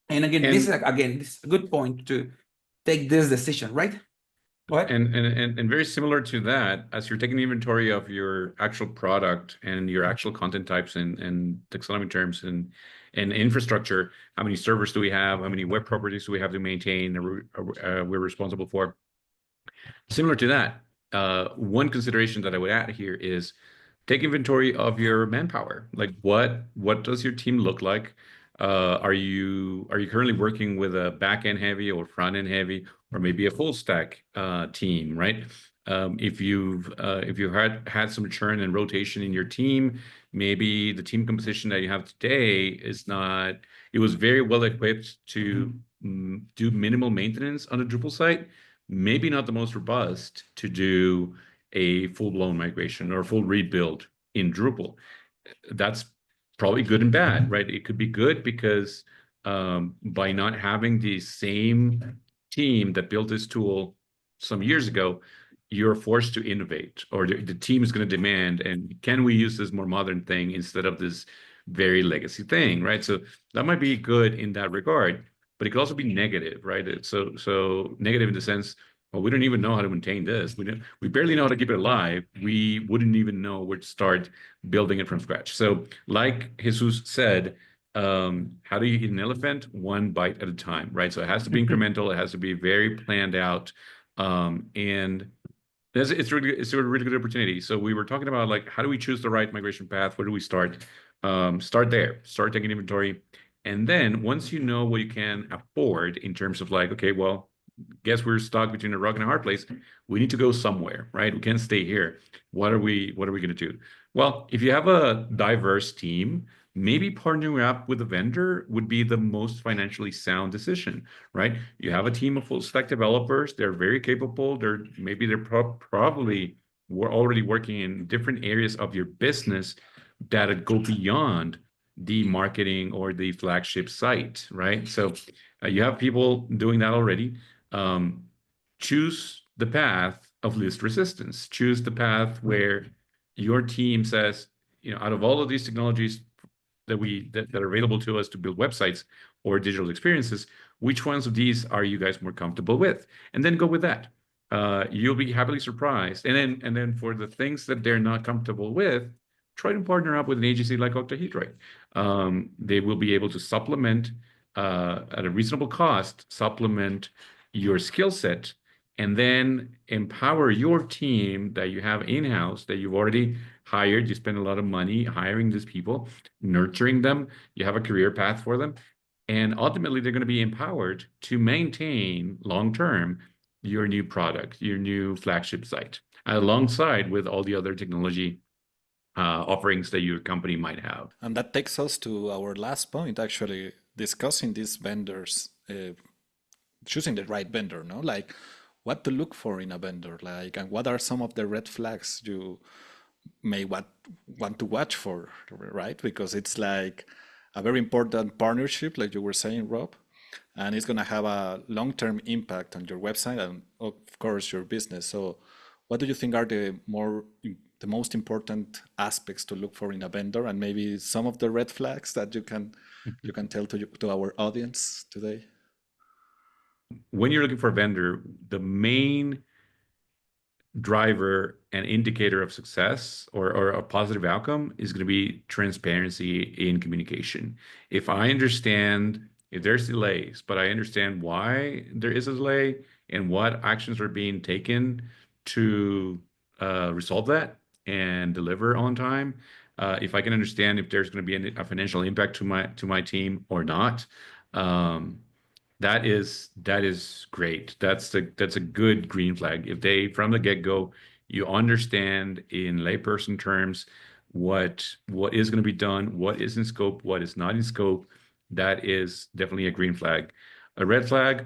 S3: And again, this is
S2: And
S3: a good point to take this decision, right? Go ahead.
S2: and very similar to that, as you're taking inventory of your actual product and your actual content types and taxonomy terms and infrastructure, how many servers do we have? How many web properties do we have to maintain? We're responsible for. Similar to that, one consideration that I would add here is take inventory of your manpower. Like what does your team look like? Are you currently working with a back end heavy or front end heavy, or maybe a full stack team, right? If you've had some churn and rotation in your team, maybe the team composition that you have today is not. It was very well equipped to do minimal maintenance on a Drupal site, maybe not the most robust to do a full-blown migration or full rebuild in Drupal. That's probably good and bad, right? It could be good because by not having the same team that built this tool some years ago, you're forced to innovate, or the team is going to demand, and can we use this more modern thing instead of this very legacy thing, right? So that might be good in that regard, but it could also be negative, right? So negative in the sense, well, we don't even know how to maintain this. We barely know how to keep it alive. We wouldn't even know where to start building it from scratch. So, like Jesus said, how do you eat an elephant? One bite at a time, right? So it has to be incremental. It has to be very planned out, and it's a really good opportunity. So we were talking about like how do we choose the right migration path? Where do we start? Start there. Start taking inventory, and then once you know what you can afford in terms of like, okay, well, guess we're stuck between a rock and a hard place. We need to go somewhere, right? We can't stay here. What are we going to do? Well, if you have a diverse team, maybe partnering up with a vendor would be the most financially sound decision, right? You have a team of full stack developers. They're very capable. They're probably already working in different areas of your business that go beyond the marketing or the flagship site, right? So you have people doing that already. Choose the path of least resistance. Choose the path where your team says, out of all of these technologies that are available to us to build websites or digital experiences, which ones of these are you guys more comfortable with? And then go with that. You'll be happily surprised. And then for the things that they're not comfortable with, try to partner up with an agency like Octahedroid. They will be able to supplement at a reasonable cost, supplement your skill set, and then empower your team that you have in-house, that you've already hired. You spend a lot of money hiring these people, nurturing them. You have a career path for them. And ultimately, they're going to be empowered to maintain long-term your new product, your new flagship site, alongside with all the other technology offerings that your company might have.
S1: And that takes us to our last point, actually, discussing these vendors, choosing the right vendor, no? Like, what to look for in a vendor, like, and what are some of the red flags you may want to watch for, right? Because it's like a very important partnership, like you were saying, Rob, and it's going to have a long-term impact on your website and, of course, your business. So, what do you think are the most important aspects to look for in a vendor, and maybe some of the red flags that you can tell to our audience today?
S2: When you're looking for a vendor, the main driver and indicator of success or a positive outcome is going to be transparency in communication. If I understand if there's delays, but I understand why there is a delay and what actions are being taken to resolve that and deliver on time, if I can understand if there's going to be a financial impact to my team or not, that is great. That's a good green flag. If they from the get-go, you understand in layperson terms what is going to be done, what is in scope, what is not in scope, that is definitely a green flag. A red flag,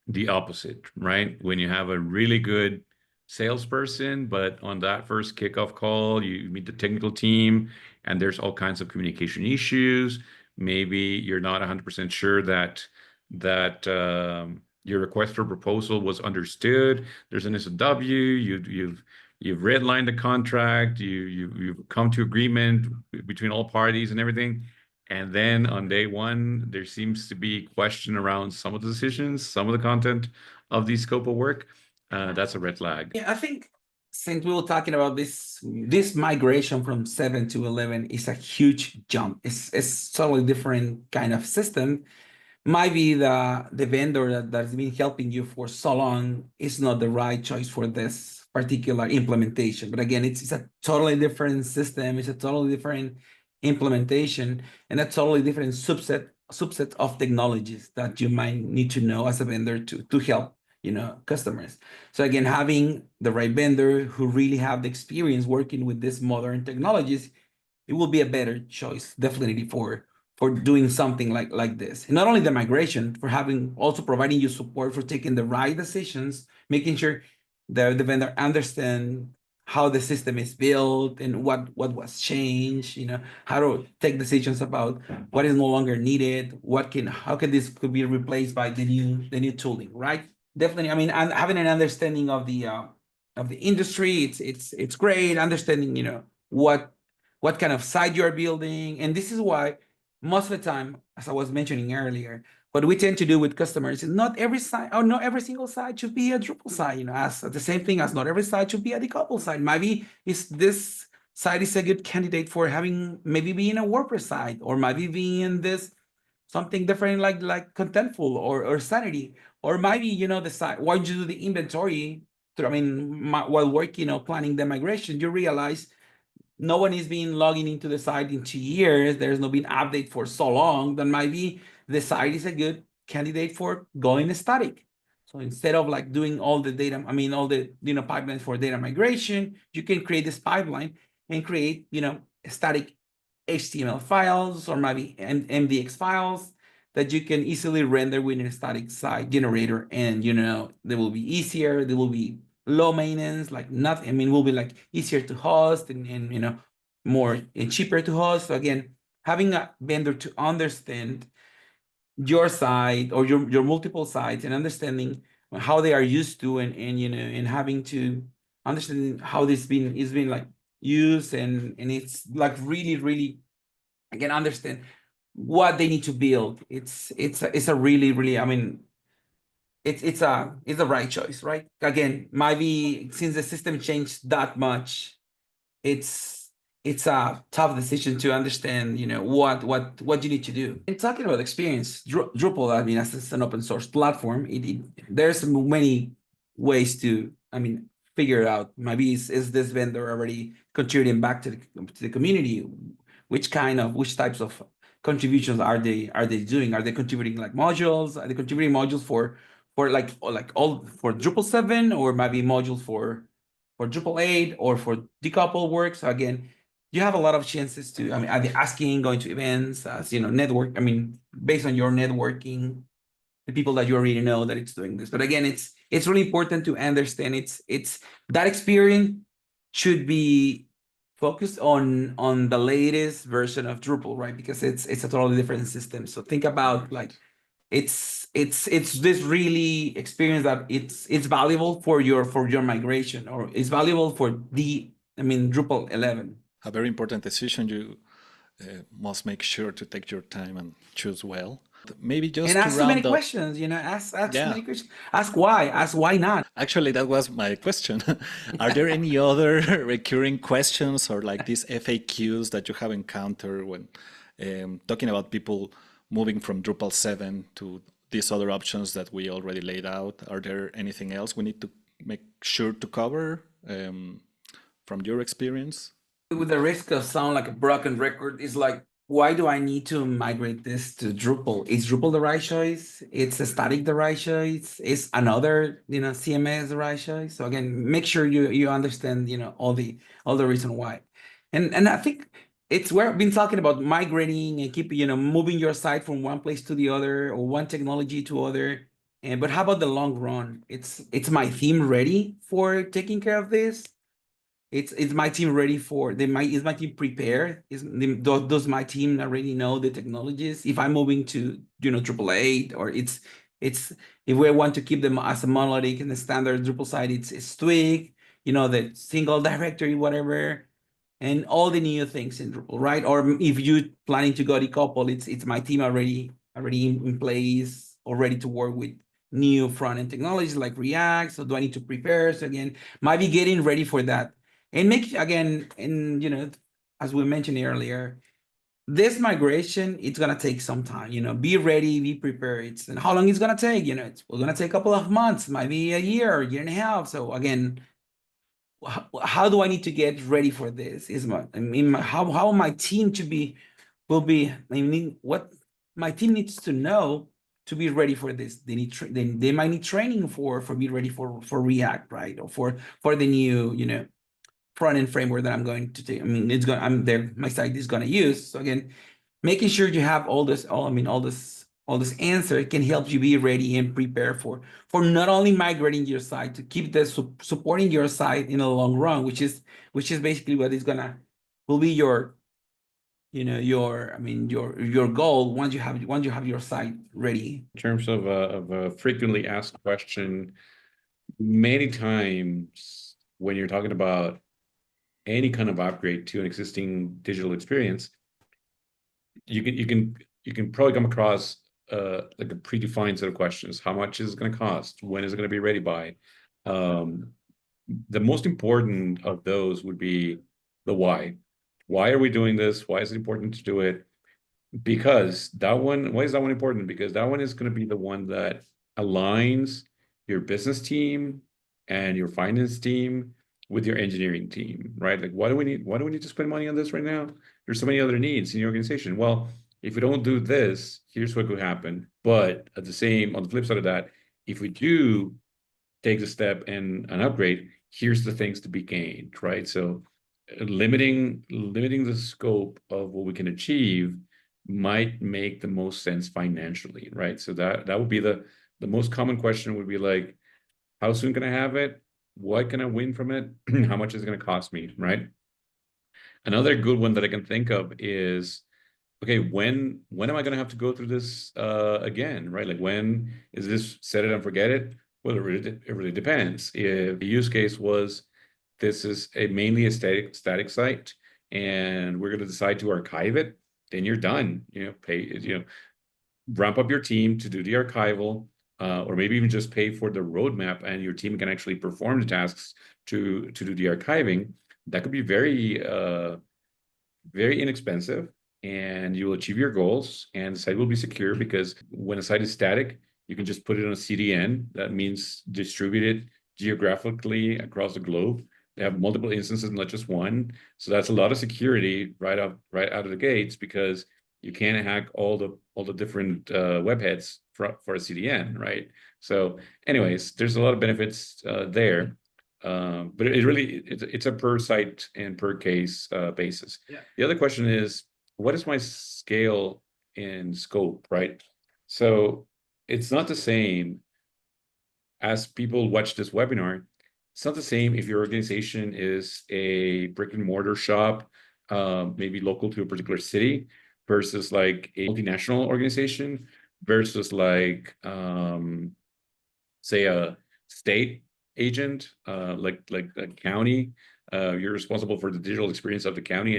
S2: the opposite, right? When you have a really good salesperson, but on that first kickoff call, you meet the technical team and there's all kinds of communication issues. Maybe you're not 100% sure that your request for proposal was understood. There's an SOW, you've redlined the contract, you've come to agreement between all parties and everything. And then on day one, there seems to be question around some of the decisions, some of the content of the scope of work. That's a red flag.
S3: Yeah, I think since we were talking about this migration from 7 to 11 is a huge jump. It's totally different kind of system. Might be the vendor that's been helping you for so long is not the right choice for this particular implementation. But again, it's a totally different system. It's a totally different implementation and a totally different subset of technologies that you might need to know as a vendor to help customers. So again, having the right vendor who really have the experience working with these modern technologies, it will be a better choice definitely for doing something like this. And not only the migration, for having also providing you support for taking the right decisions, making sure the vendor understand how the system is built and what was changed, how to take decisions about what is no longer needed, how can this could be replaced by the new tooling, right? Definitely, I mean, and having an understanding of the industry, it's great. Understanding, what kind of site you are building, and this is why most of the time, as I was mentioning earlier, what we tend to do with customers is not every site or not every single site should be a Drupal site. As the same thing as not every site should be a Decoupled site. Maybe this site is a good candidate for maybe being a WordPress site, or maybe being this something different like Contentful or Sanity, or maybe the site. Once you do the inventory, while working planning the migration, you realize no one is being logging into the site in 2 years. There's no been update for so long. Then maybe the site is a good candidate for going static. So instead of doing all the data, all the pipelines for data migration, you can create this pipeline and create static HTML files or maybe MDX files that you can easily render with a static site generator, and they will be easier. They will be low maintenance, will be easier to host and more and cheaper to host. So again, having a vendor to understand your site or your multiple sites and understanding how they are used to and having to understand how this is being used and it's really again understand what they need to build. It's a really it's the right choice, right? Again, maybe since the system changed that much, it's a tough decision to understand, what you need to do. And talking about experience, Drupal, as it's an open source platform, there's many ways to, figure it out. Maybe is this vendor already contributing back to the community? Which types of contributions are they doing? Are they contributing modules? Are they contributing modules for all for Drupal 7, or maybe modules for Drupal 8 or for Decoupled work? So again, you have a lot of chances to, are they asking, going to events, as network, based on your networking the people that you already know that it's doing this. But again, it's really important to understand it's that experience should be focused on the latest version of Drupal, right? Because it's a totally different system. So think about like it's this really experience that it's valuable for your migration, or it's valuable for Drupal 11.
S1: A very important decision. You must make sure to take your time and choose well. Maybe
S3: And
S1: just to
S3: ask so many
S1: round up.
S3: questions, ask so
S1: Yeah,
S3: many questions. Ask why not.
S1: actually, that was my question. Are there any other recurring questions or like these FAQs that you have encountered when talking about people moving from Drupal 7 to these other options that we already laid out? Are there anything else we need to make sure to cover from your experience?
S3: With the risk of sound like a broken record, is like, why do I need to migrate this to Drupal? Is Drupal the right choice? It's a static the right choice? Is another, CMS the right choice? So again, make sure you understand, all the reason why. And I think it's where I've been talking about migrating and keep, moving your site from one place to the other, or one technology to other. But how about the long run? It's my theme ready for taking care of this? It's my team ready for is my team prepared? Does my team already know the technologies? If I'm moving to Drupal 8, or it's if we want to keep them as a monolithic and the standard Drupal site, it's Twig, the single directory, whatever, and all the new things in Drupal, right? Or if you planning to go decouple, it's my team already in place, or ready to work with new front-end technologies like React. So do I need to prepare? So again, might be getting ready for that. And make, again, and as we mentioned earlier, this migration, it's gonna take some time. Be ready, be prepared. And how long it's gonna take? We're gonna take a couple of months, maybe a year and a half. So again, how do I need to get ready for this? How my team will be. What my team needs to know to be ready for this. They might need training for be ready for React, right? Or for the new front-end framework that I'm going to take. My site is going to use. So again, making sure you have all this answer can help you be ready and prepare for not only migrating your site, to keep supporting your site in the long run, which is basically what will be your your goal once you have your site ready.
S2: In terms of a frequently asked question, many times when you're talking about any kind of upgrade to an existing digital experience, you can probably come across like a predefined set of questions. How much is it going to cost? When is it going to be ready by? The most important of those would be the why. Why are we doing this? Why is it important to do it? Because that one, why is that one important? Because that one is going to be the one that aligns your business team and your finance team with your engineering team, right? Like, why do we need to spend money on this right now? There's so many other needs in your organization. Well, if we don't do this, here's what could happen. But on the flip side of that, if we do take the step and an upgrade, here's the things to be gained, right? So limiting the scope of what we can achieve might make the most sense financially, right? So that would be the most common question would be like, how soon can I have it? What can I win from it? How much is it going to cost me, right? Another good one that I can think of is, okay, when am I going to have to go through this again, right? Like, when is this set it and forget it? Well, it really depends. If the use case was, this is mainly a static site, and we're going to decide to archive it, then you're done. Ramp up your team to do the archival, or maybe even just pay for the roadmap, and your team can actually perform the tasks to do the archiving. That could be very very inexpensive, and you will achieve your goals, and the site will be secure, because when a site is static, you can just put it on a CDN. That means distributed geographically across the globe. They have multiple instances, not just one. So that's a lot of security right out of the gates, because you can't hack all the different webheads for a CDN, right? So anyways, there's a lot of benefits there. But it's a per site and per case basis.
S3: Yeah.
S2: The other question is, what is my scale and scope, right? So it's not the same as people watch this webinar. It's not the same if your organization is a brick and mortar shop, maybe local to a particular city, versus like a multinational organization, versus like say a state agent, like a county. You're responsible for the digital experience of the county,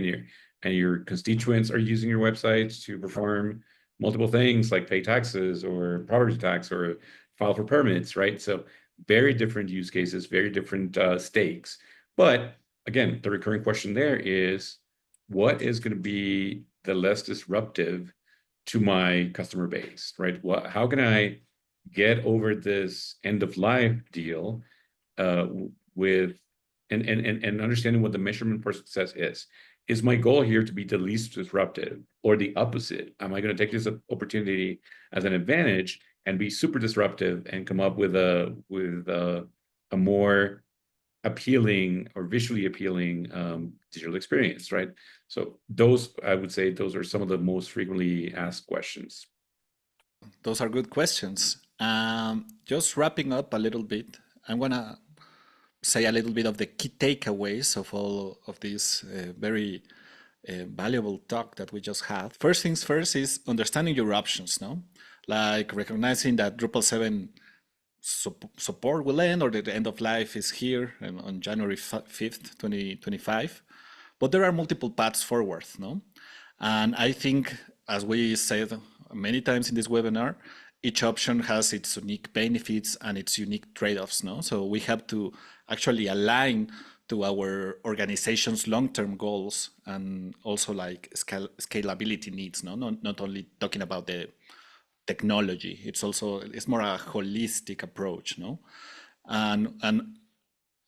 S2: and your constituents are using your websites to perform multiple things like pay taxes or property tax or file for permits, right? So very different use cases, very different stakes. But again, the recurring question there is, what is going to be the less disruptive to my customer base, right? How can I get over this end of life deal with and understanding what the measurement for success is. Is my goal here to be the least disruptive, or the opposite? Am I going to take this opportunity as an advantage and be super disruptive and come up with a more appealing or visually appealing digital experience, right? So those, I would say, those are some of the most frequently asked questions.
S1: Those are good questions. Just wrapping up a little bit, I'm gonna say a little bit of the key takeaways of all of this very valuable talk that we just had. First things first is understanding your options, no? Like recognizing that Drupal 7 support will end, or the end of life is here on January 5th, 2025. But there are multiple paths forward, no? And I think, as we said many times in this webinar, each option has its unique benefits and its unique trade-offs, no? So we have to actually align to our organization's long-term goals and also like scalability needs, no? Not only talking about the technology, it's more a holistic approach, no? And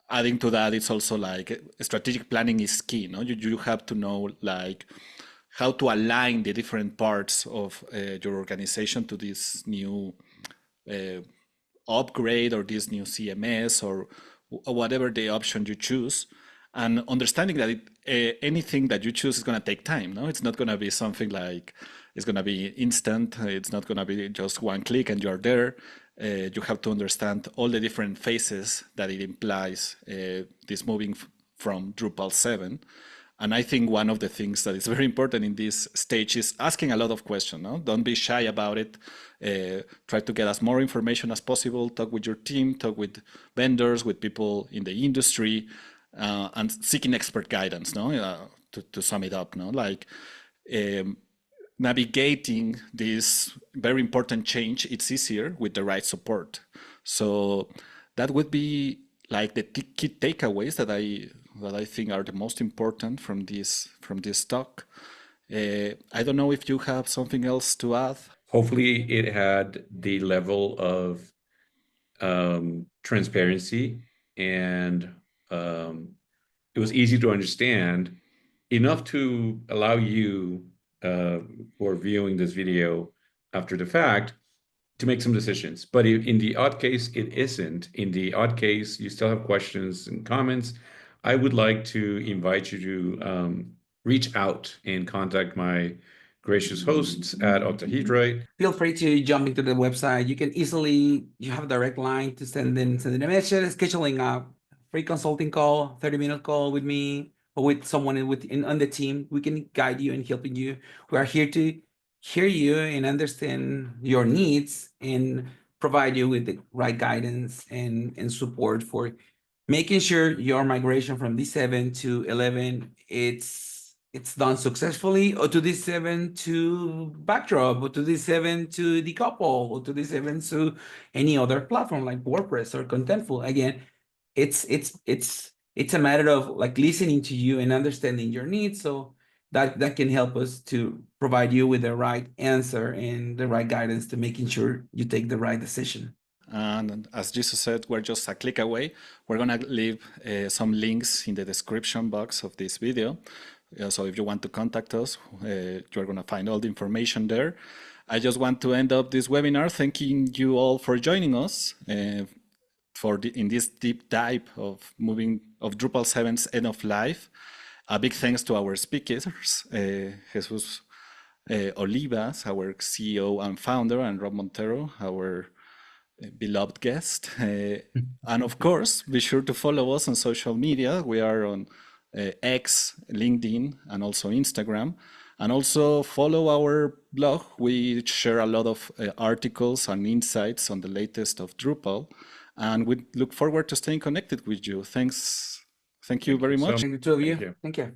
S1: adding to that, it's also like strategic planning is key, no? You have to know like how to align the different parts of your organization to this new upgrade or this new CMS or whatever the option you choose, and understanding that anything that you choose is going to take time. No, it's not going to be something like it's going to be instant. It's not going to be just one click and you're there. You have to understand all the different phases that it implies, this moving from Drupal 7. And I think one of the things that is very important in this stage is asking a lot of questions. No? Don't be shy about it. Try to get as more information as possible. Talk with your team, talk with vendors, with people in the industry, and seeking expert guidance. No, to sum it up. No, like navigating this very important change. It's easier with the right support. So that would be like the key takeaways that I think are the most important from this talk. I don't know if you have something else to add.
S2: Hopefully it had the level of transparency, and it was easy to understand, enough to allow you who are viewing this video after the fact to make some decisions. But in the odd case it isn't, in the odd case you still have questions and comments, I would like to invite you to reach out and contact my gracious hosts at Octahedrite.
S3: Feel free to jump into the website. You can easily, you have a direct line to send in a message, scheduling a free consulting call, 30-minute call with me or with someone on the team. We can guide you and helping you. We are here to hear you and understand your needs and provide you with the right guidance and support for making sure your migration from D7 to 11, it's done successfully, or to D7 to Backdrop, or to D7 to Decoupled, or to D7 to any other platform like WordPress or Contentful. Again, it's a matter of like listening to you and understanding your needs, so that can help us to provide you with the right answer and the right guidance to making sure you take the right decision.
S1: And as Jesus said, we're just a click away. We're going to leave some links in the description box of this video. So if you want to contact us, you're going to find all the information there. I just want to end up this webinar thanking you all for joining us in this deep dive of Drupal 7's end of life. A big thanks to our speakers, Jesus Olivas, our CEO and founder, and Rob Montero, our beloved guest. And of course, be sure to follow us on social media. We are on X, LinkedIn, and also Instagram. And also follow our blog. We share a lot of articles and insights on the latest of Drupal. And we look forward to staying connected with you. Thank you very much.
S3: Thank you, two of you.
S2: Thank you.
S3: Thank you.